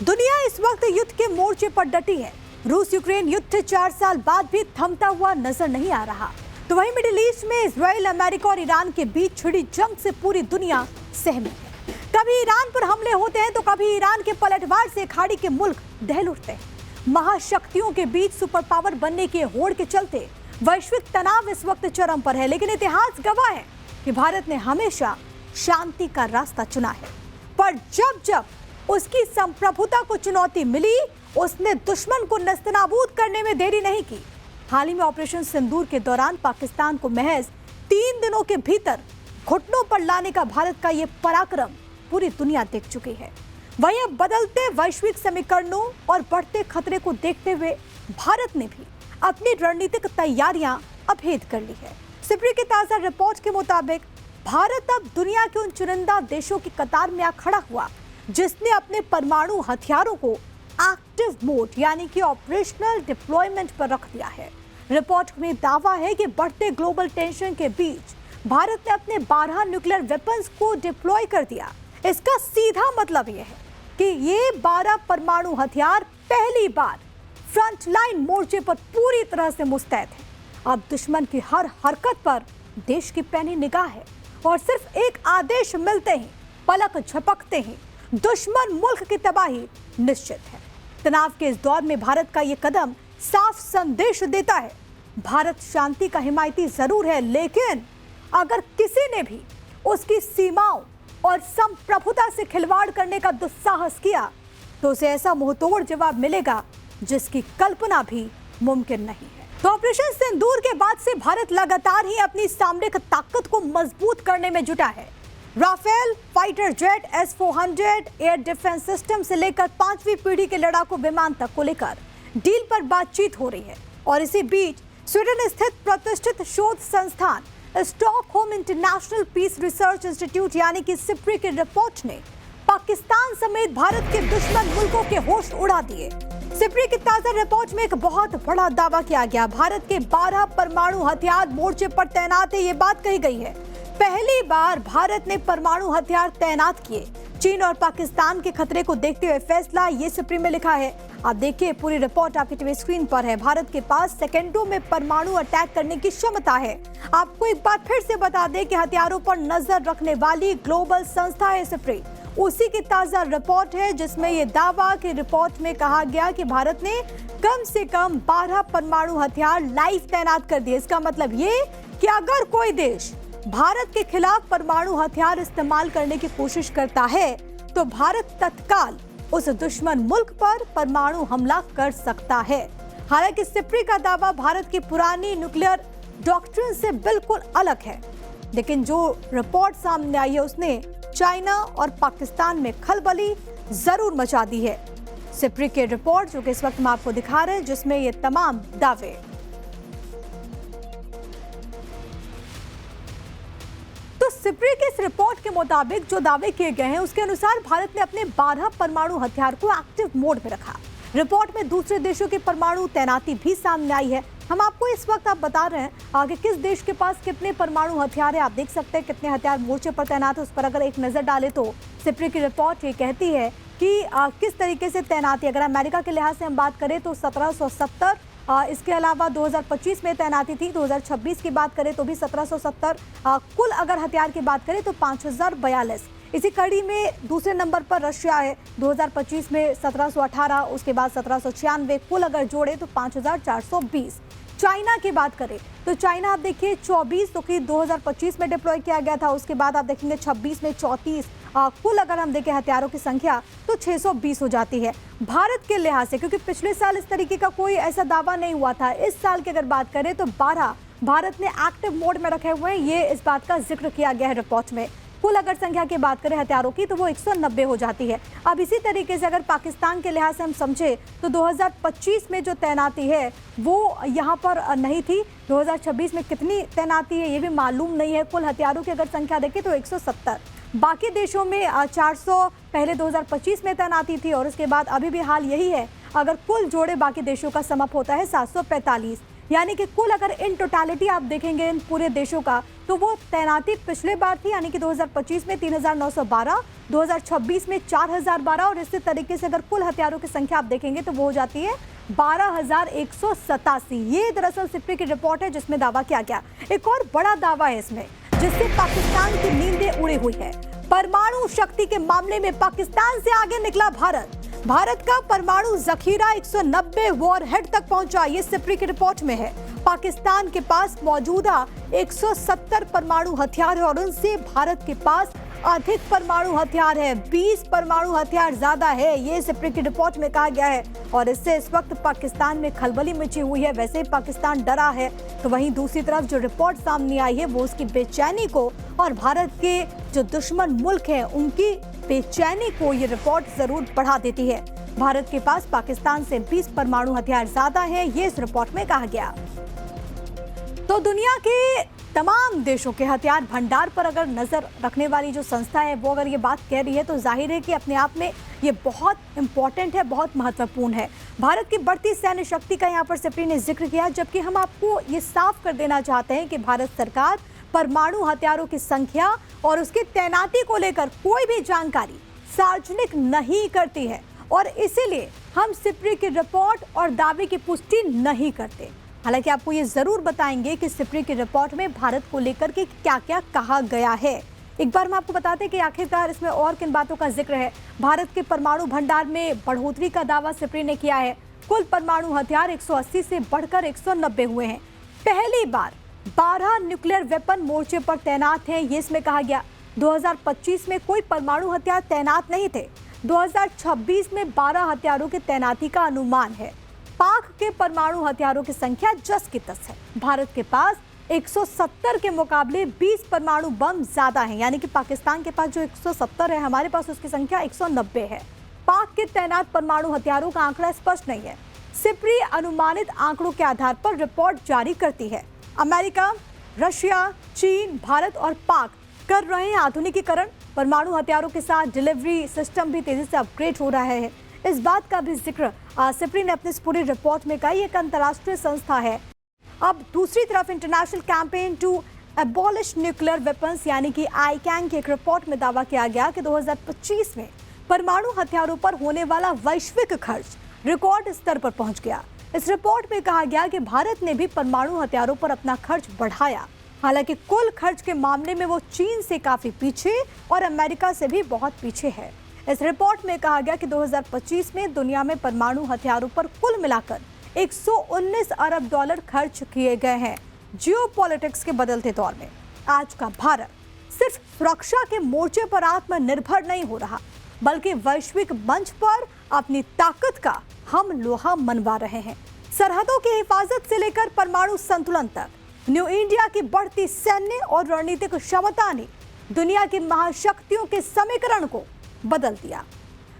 दुनिया इस वक्त युद्ध के मोर्चे पर डटी है। रूस यूक्रेन युद्ध 4 साल बाद भी थमता हुआ नजर नहीं आ रहा। तो वहीं मिडिल ईस्ट में इजराइल, अमेरिका और ईरान के बीच छिड़ी जंग से पूरी दुनिया सहमी है। कभी ईरान पर हमले होते हैं तो कभी ईरान के पलटवार से खाड़ी के मुल्क दहल उठते हैं। महाशक्तियों के बीच सुपर पावर बनने की होड़ के चलते वैश्विक तनाव इस वक्त चरम पर है। लेकिन इतिहास गवाह है कि भारत ने हमेशा शांति का रास्ता चुना है, पर जब जब उसकी संप्रभुता को चुनौती मिली, उसने दुश्मन को नस्तनाबूद करने में देरी नहीं की। हाल ही में ऑपरेशन सिंदूर के दौरान पाकिस्तान को महज 3 दिनों के भीतर घुटनों पर लाने का भारत का ये पराक्रम पूरी दुनिया देख चुकी है। वहीं अब बदलते वैश्विक समीकरणों और बढ़ते खतरे को देखते हुए भारत ने भी अपनी रणनीतिक तैयारियां अभेद कर ली है। सिप्री की ताजा रिपोर्ट के मुताबिक भारत अब दुनिया के उन चुनिंदा देशों की कतार में आ खड़ा हुआ जिसने अपने परमाणु हथियारों को एक्टिव मोड यानी कि ऑपरेशनल डिप्लॉयमेंट पर रख दिया है। रिपोर्ट में दावा है कि बढ़ते ग्लोबल टेंशन के बीच भारत ने अपने 12 न्यूक्लियर वेपन्स को डिप्लॉय कर दिया। इसका सीधा मतलब यह है कि ये 12 परमाणु हथियार पहली बार फ्रंटलाइन मोर्चे पर पूरी तरह से मुस्तैद है। अब दुश्मन की हर हरकत पर देश की पैनी निगाह है और सिर्फ एक आदेश मिलते ही, पलक झपकते ही दुश्मन मुल्क की तबाही निश्चित है। तनाव के इस दौर में भारत का ये कदम साफ संदेश देता है, भारत शांति का हिमायती जरूर है, लेकिन अगर किसी ने भी उसकी सीमाओं और संप्रभुता से खिलवाड़ करने का दुस्साहस किया तो उसे ऐसा मुंहतोड़ जवाब मिलेगा जिसकी कल्पना भी मुमकिन नहीं है। तो ऑपरेशन सिंदूर के बाद से भारत लगातार ही अपनी सामरिक ताकत को मजबूत करने में जुटा है। Rafale fighter jet, S-400 air defence system से लेकर 5वीं पीढ़ी के लड़ाकू विमान तक को लेकर डील पर बातचीत हो रही है। और इसी बीच स्वीडन स्थित प्रतिष्ठित शोध संस्थान Stockholm International Peace Research Institute यानी कि सिप्री की रिपोर्ट ने पाकिस्तान समेत भारत के दुश्मन मुल्कों के होश उड़ा दिए। सिप्री की ताजा रिपोर्ट में एक बहुत बड़ा दावा किया गया। भारत के 12 परमाणु हथियार मोर्चे पर तैनात है, ये बात कही गई है। पहली बार भारत ने परमाणु हथियार तैनात किए। चीन और पाकिस्तान के खतरे को देखते हुए फैसला, ये सिप्री में लिखा है। आप देखिए, पूरी रिपोर्ट आपकी टीवी स्क्रीन पर है। भारत के पास सेकंडों में परमाणु अटैक करने की क्षमता है। आपको एक बार फिर से बता दें कि हथियारों पर नजर रखने वाली ग्लोबल संस्था है सिप्री। उसी की ताजा रिपोर्ट है जिसमें यह दावा की रिपोर्ट में कहा गया कि भारत ने कम से कम 12 परमाणु हथियार लाइव तैनात कर दिए। इसका मतलब ये कि अगर कोई देश भारत के खिलाफ परमाणु हथियार इस्तेमाल करने की कोशिश करता है तो भारत तत्काल उस दुश्मन मुल्क पर परमाणु हमला कर सकता है। हालांकि सिप्री का दावा भारत की पुरानी न्यूक्लियर डॉक्ट्रिन से बिल्कुल अलग है, लेकिन जो रिपोर्ट सामने आई है उसने चाइना और पाकिस्तान में खलबली जरूर मचा दी है। सिप्री की रिपोर्ट जो कि इस वक्त हम आपको दिखा रहे हैं, जिसमें ये तमाम दावे। तो सिप्री के इस रिपोर्ट के मुताबिक जो दावे किए गए हैं उसके अनुसार भारत ने अपने 12 परमाणु हथियार को एक्टिव मोड में रखा। रिपोर्ट में दूसरे देशों की परमाणु तैनाती भी सामने आई है। हम आपको इस वक्त आप बता रहे हैं आगे किस देश के पास कितने परमाणु हथियार है। आप देख सकते हैं कितने हथियार मोर्चे पर तैनात है, उस पर अगर एक नजर डालें तो सिप्री की रिपोर्ट ये कहती है कि किस तरीके से तैनाती। अगर अमेरिका के लिहाज से हम बात करें तो 1770, इसके अलावा 2025 में तैनाती थी। 2026 की बात करें तो भी 1770। कुल अगर हथियार की बात करें तो 5042। इसी कड़ी में दूसरे नंबर पर रशिया है, 2025 में 1718, उसके बाद 1796। कुल अगर जोड़े तो 5420। चाइना की बात करें तो चाइना आप देखिए 24, तो कि 2025 में डिप्लॉय किया गया था। उसके बाद आप देखेंगे 26 में 34। कुल अगर हम देखें हथियारों की संख्या तो 620 हो जाती है। भारत के लिहाज से, क्योंकि पिछले साल इस तरीके का कोई ऐसा दावा नहीं हुआ था, इस साल की अगर बात करें तो 12 भारत ने एक्टिव मोड में रखे हुए हैं। ये इस बात का जिक्र किया गया है रिपोर्ट में। कुल अगर संख्या की बात करें हथियारों की तो वो 190 हो जाती है। अब इसी तरीके से अगर पाकिस्तान के लिहाज से हम समझे तो 2025 में जो तैनाती है वो यहाँ पर नहीं थी। 2026 में कितनी तैनाती है ये भी मालूम नहीं है। कुल हथियारों की अगर संख्या देखें तो 170। बाकी देशों में 400 पहले 2025 में तैनाती थी और उसके बाद अभी भी हाल यही है। अगर कुल जोड़े बाकी देशों का समअप होता है 745। यानी कि कुल अगर इन टोटालिटी आप देखेंगे इन पूरे देशों का तो वो तैनाती पिछले बार थी, यानी कि 2025 में 3912 2026 में 4012 और इसी तरीके से अगर कुल हथियारों की संख्या आप देखेंगे तो वो हो जाती है 12,187। ये दरअसल सिप्री की रिपोर्ट है जिसमें दावा किया गया। एक और बड़ा दावा है इसमें जिससे पाकिस्तान की नींदें उड़ी हुई है। परमाणु शक्ति के मामले में पाकिस्तान से आगे निकला भारत। भारत का परमाणु जखीरा 190 वॉरहेड तक पहुंचा, ये सिप्री की रिपोर्ट में है। पाकिस्तान के पास मौजूदा 170 परमाणु हथियार है और उनसे भारत के पास अधिक परमाणु हथियार है, 20 परमाणु हथियार ज्यादा है, ये सिप्री की रिपोर्ट में कहा गया है। और इससे इस वक्त पाकिस्तान में खलबली मची हुई है। वैसे ही पाकिस्तान डरा है तो वहीं दूसरी तरफ जो रिपोर्ट सामने आई है वो उसकी बेचैनी को और भारत के जो दुश्मन मुल्क हैं उनकी बेचैनी को ये रिपोर्ट जरूर बढ़ा देती है। भारत के पास पाकिस्तान से 20 परमाणु हथियार ज्यादा है, ये इस रिपोर्ट में कहा गया। तो दुनिया के तमाम देशों के हथियार भंडार पर अगर नजर रखने वाली जो संस्था है वो अगर ये बात कह रही है तो जाहिर है कि अपने आप में ये बहुत इंपॉर्टेंट है, बहुत महत्वपूर्ण है। भारत की बढ़ती सैन्य शक्ति का यहाँ पर सिप्री ने जिक्र किया, जबकि हम आपको ये साफ कर देना चाहते हैं कि भारत सरकार परमाणु हथियारों की संख्या और उसकी तैनाती को लेकर कोई भी जानकारी सार्वजनिक नहीं करती है और इसीलिए हम सिप्री की रिपोर्ट और दावे की पुष्टि नहीं करते। हालांकि आपको ये जरूर बताएंगे कि सिप्री की रिपोर्ट में भारत को लेकर के क्या क्या कहा गया है। एक बार हम आपको बताते हैं कि आखिरकार इसमें और किन बातों का जिक्र है। भारत के परमाणु भंडार में बढ़ोतरी का दावा सिप्री ने किया है। कुल परमाणु हथियार 180 से बढ़कर 190 हुए हैं। पहली बार 12 न्यूक्लियर वेपन मोर्चे पर तैनात हैं, ये इसमें कहा गया। 2025 में कोई परमाणु हथियार तैनात नहीं थे। 2026 में 12 हथियारों की तैनाती का अनुमान है। पाक के परमाणु हथियारों की संख्या 10 की 10 है। भारत के पास 170 के मुकाबले 20 परमाणु बम ज्यादा हैं, यानी कि पाकिस्तान के पास जो 170 है हमारे पास उसकी संख्या 190 है। पाक के तैनात परमाणु हथियारों का आंकड़ा स्पष्ट नहीं है। सिप्री अनुमानित आंकड़ों के आधार पर रिपोर्ट जारी करती है। अमेरिका, रशिया, चीन, भारत और पाक कर रहे हैं आधुनिकीकरण। परमाणु हथियारों के साथ डिलीवरी सिस्टम भी तेजी से अपग्रेड हो रहा है। इस बात का भी जिक्र सिप्री ने अपनी इस पूरी रिपोर्ट में कहा। एक अंतर्राष्ट्रीय संस्था है। अब दूसरी तरफ International Campaign to Abolish Nuclear Weapons यानी कि आईकैन की एक रिपोर्ट में दावा किया गया कि 2025 में परमाणु हथियारों पर होने वाला वैश्विक खर्च रिकॉर्ड स्तर पर पहुंच गया। इस रिपोर्ट में कहा गया कि भारत ने भी परमाणु हथियारों पर अपना खर्च बढ़ाया। हालांकि कुल खर्च के मामले में वो चीन से काफी पीछे और अमेरिका से भी बहुत पीछे है। इस रिपोर्ट में कहा गया कि 2025 में दुनिया में परमाणु हथियारों पर कुल मिलाकर 119 अरब डॉलर खर्च किए गए हैं। जियोपॉलिटिक्स के बदलते दौर में आज का भारत सिर्फ सुरक्षा के मोर्चे पर आत्मनिर्भर नहीं हो रहा, बल्कि वैश्विक मंच पर अपनी ताकत का हम लोहा मनवा रहे हैं। सरहदों की हिफाजत से लेकर परमाणु संतुलन तक न्यू इंडिया की बढ़ती सैन्य और रणनीतिक क्षमता ने दुनिया की महाशक्तियों के समीकरण को बदल दिया।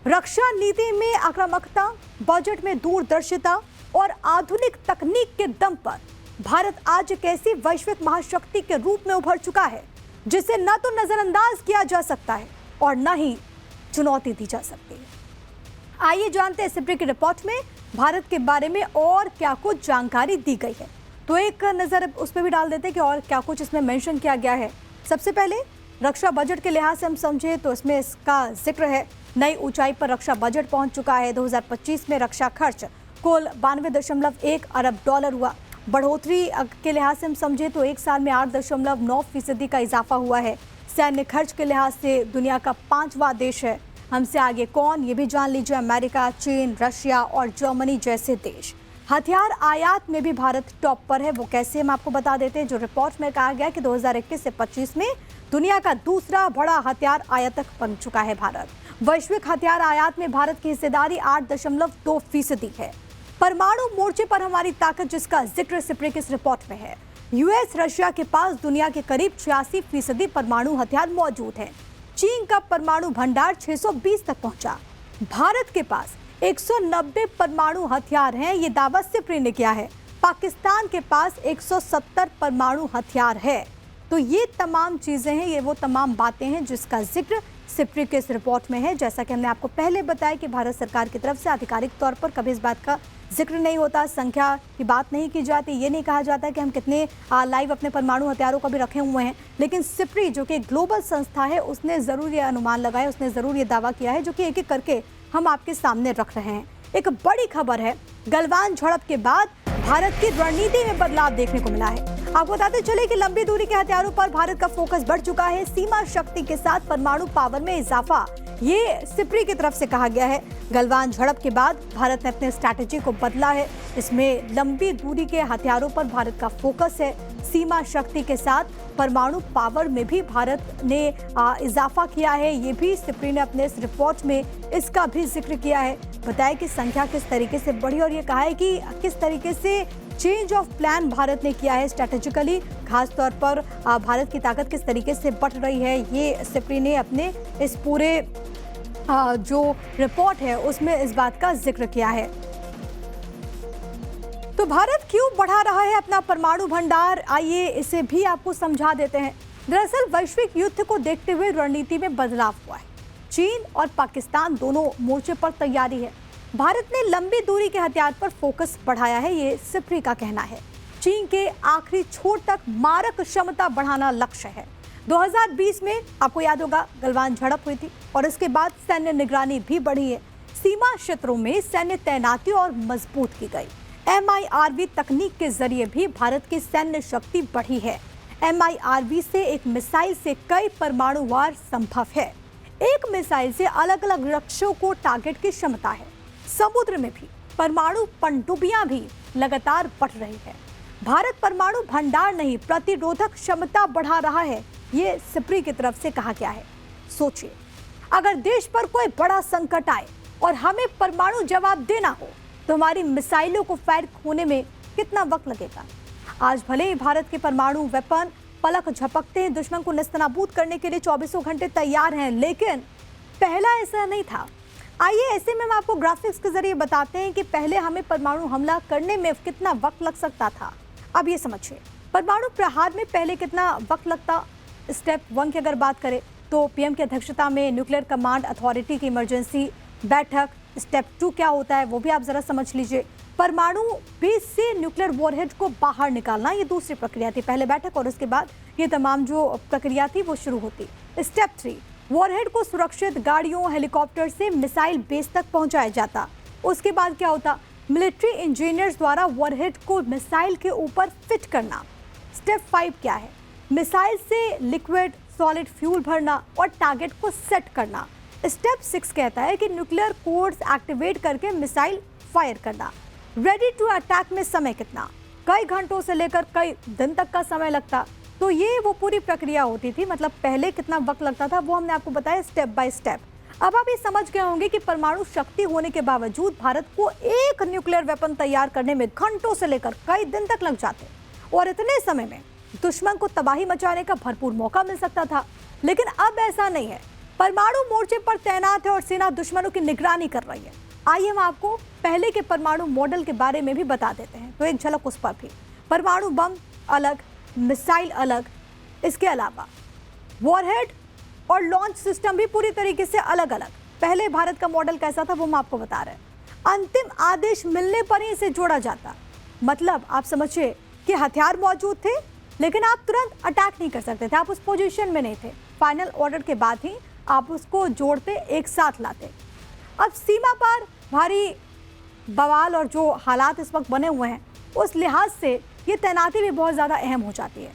रक्षा नीति में आक्रामकता, बजट में दूरदर्शिता और आधुनिक तकनीक के दम पर भारत आज एक ऐसी वैश्विक महाशक्ति के रूप में उभर चुका है जिसे न तो नजरअंदाज किया जा सकता है और न ही चुनौती दी जा सकती है। आइए जानते हैं सिप्री की रिपोर्ट में भारत के बारे में और क्या कुछ जानकारी दी गई है। तो एक नजर उस पर भी डाल देते हैं कि और क्या कुछ इसमें मेंशन किया गया है। सबसे पहले रक्षा बजट के लिहाज से हम समझे तो इसमें इसका जिक्र है। नई ऊंचाई पर रक्षा बजट पहुंच चुका है। 2025 में रक्षा खर्च कुल 92.1 अरब डॉलर हुआ। बढ़ोतरी के लिहाज से हम समझे तो एक साल में 8.9% का इजाफा हुआ है। सैन्य खर्च के लिहाज से दुनिया का 5वां देश है। हमसे आगे कौन, ये भी जान लीजिए। अमेरिका, चीन, रशिया और जर्मनी जैसे देश। हथियार आयात में भी भारत टॉप पर है। वो कैसे, हम आपको बता देते हैं। जो रिपोर्ट में कहा गया कि 2021 से 25 में दुनिया का दूसरा बड़ा हथियार आयातक बन चुका है भारत। वैश्विक हथियार आयात में भारत की हिस्सेदारी 8.2% है। परमाणु मोर्चे पर हमारी ताकत, जिसका जिक्र सिप्री की इस रिपोर्ट में है। यूएस, रशिया के पास दुनिया के करीब 86% परमाणु हथियार मौजूद हैं। चीन का परमाणु भंडार 620 तक पहुंचा। भारत के पास 190 परमाणु हथियार हैं, ये दावा सिप्री ने किया है। पाकिस्तान के पास 170 परमाणु हथियार है। तो ये तमाम चीजें हैं, ये वो तमाम बातें हैं जिसका जिक्र सिप्री के इस रिपोर्ट में है। जैसा कि हमने आपको पहले बताया कि भारत सरकार की तरफ से आधिकारिक तौर पर कभी इस बात का जिक्र नहीं होता, संख्या की बात नहीं की जाती, ये नहीं कहा जाता कि हम कितने लाइव अपने परमाणु हथियारों का भी रखे हुए हैं। लेकिन सिप्री जो कि ग्लोबल संस्था है, उसने ज़रूर ये अनुमान लगाया, उसने ज़रूर ये दावा किया है, जो कि एक एक करके हम आपके सामने रख रहे हैं। एक बड़ी खबर है, गलवान झड़प के बाद भारत की रणनीति में बदलाव देखने को मिला है। आपको बताते चले कि लंबी दूरी के हथियारों पर भारत का फोकस बढ़ चुका है। सीमा शक्ति के साथ परमाणु पावर में इजाफा, ये सिप्री की तरफ से कहा गया है। गलवान झड़प के बाद भारत ने अपने स्ट्रैटेजी को बदला है। इसमें लंबी दूरी के हथियारों पर भारत का फोकस है। सीमा शक्ति के साथ परमाणु पावर में भी भारत ने इजाफा किया है। ये भी सिप्री ने अपने इस रिपोर्ट में इसका भी जिक्र किया है। बताया कि संख्या किस तरीके से बढ़ी और ये कहा है कि किस तरीके से चेंज ऑफ प्लान भारत ने किया है स्ट्रेटेजिकली, खासतौर पर भारत की ताकत किस तरीके से बढ़ रही है, ये सिप्री ने अपने इस पूरे जो रिपोर्ट है उसमें इस बात का जिक्र किया है। तो भारत क्यों बढ़ा रहा है अपना परमाणु भंडार, आइए इसे भी आपको समझा देते हैं। दरअसल वैश्विक युद्ध को देखते हुए रणनीति में बदलाव हुआ है। चीन और पाकिस्तान दोनों मोर्चे पर तैयारी है। भारत ने लंबी दूरी के हथियार पर फोकस बढ़ाया है, ये सिप्री का कहना है। चीन के आखिरी छोर तक मारक क्षमता बढ़ाना लक्ष्य है। 2020 में आपको याद होगा गलवान झड़प हुई थी और इसके बाद सैन्य निगरानी भी बढ़ी है। सीमा क्षेत्रों में सैन्य तैनाती और मजबूत की गई। MIRV तकनीक के जरिए भी भारत की सैन्य शक्ति बढ़ी है। MIRV से एक मिसाइल से कई परमाणु वार संभव है। एक मिसाइल से अलग अलग लक्ष्यों को टारगेट की क्षमता है। समुद्र में भी परमाणु पनडुब्बियां भी लगातार बढ़ रही है। भारत परमाणु भंडार नहीं, प्रतिरोधक क्षमता बढ़ा रहा है, ये सिप्री की तरफ से कहा गया है। सोचिए, अगर देश पर कोई बड़ा संकट आए और हमें परमाणु जवाब देना हो तो हमारी मिसाइलों को फायर होने में कितना वक्त लगेगा। आज भले ही भारत के परमाणु वेपन पलक झपकते हैं, दुश्मन को नेस्तनाबूद करने के लिए 24 घंटे तैयार हैं, लेकिन पहला ऐसा नहीं था। आइए ऐसे में हम आपको ग्राफिक्स के जरिए बताते हैं कि पहले हमें परमाणु हमला करने में कितना वक्त लग सकता था। अब ये समझिए, परमाणु प्रहार में पहले कितना वक्त लगता। स्टेप 1 की अगर बात करें तो पीएम की अध्यक्षता में न्यूक्लियर कमांड अथॉरिटी की इमरजेंसी बैठक। स्टेप 2 क्या होता है वो भी आप जरा समझ लीजिए। परमाणु बेस से न्यूक्लियर वॉरहेड को बाहर निकालना, ये दूसरी प्रक्रिया थी। पहले बैठक और उसके बाद ये तमाम जो प्रक्रिया थी वो शुरू होती। स्टेप 3, वॉरहेड को सुरक्षित गाड़ियों हेलीकॉप्टर से मिसाइल बेस तक पहुंचाया जाता। उसके बाद क्या होता, मिलिट्री इंजीनियर्स द्वारा वॉरहेड को मिसाइल के ऊपर फिट करना। स्टेप 5 क्या है, मिसाइल से लिक्विड सॉलिड फ्यूल भरना और टारगेट को सेट करना। स्टेप 6 कहता है कि न्यूक्लियर कोड्स एक्टिवेट करके मिसाइल फायर करना। रेडी टू अटैक में समय कितना, कई घंटों से लेकर कई दिन तक का समय लगता। तो ये वो पूरी प्रक्रिया होती थी, मतलब पहले कितना वक्त लगता था वो हमने आपको बताया स्टेप बाय स्टेप। अब आप ये समझ गए होंगे कि परमाणु शक्ति होने के बावजूद भारत को एक न्यूक्लियर वेपन तैयार करने में घंटों से लेकर कई दिन तक लग जाते और इतने समय में दुश्मन को तबाही मचाने का भरपूर मौका मिल सकता था। लेकिन अब ऐसा नहीं है। परमाणु मोर्चे पर तैनात है और सेना दुश्मनों की निगरानी कर रही है। आइए हम आपको पहले के परमाणु मॉडल के बारे में भी बता देते हैं, तो एक झलक उस पर भी। परमाणु बम अलग, मिसाइल अलग, इसके अलावा वॉरहेड और लॉन्च सिस्टम भी पूरी तरीके से अलग अलग। पहले भारत का मॉडल कैसा था वो हम आपको बता रहे हैं। अंतिम आदेश मिलने पर ही इसे जोड़ा जाता। मतलब आप समझिए कि हथियार मौजूद थे लेकिन आप तुरंत अटैक नहीं कर सकते थे, आप उस पोजीशन में नहीं थे। फाइनल ऑर्डर के बाद ही आप उसको जोड़ते, एक साथ लाते। अब सीमा पर भारी बवाल और जो हालात इस वक्त बने हुए हैं उस लिहाज से ये तैनाती भी बहुत ज़्यादा अहम हो जाती है।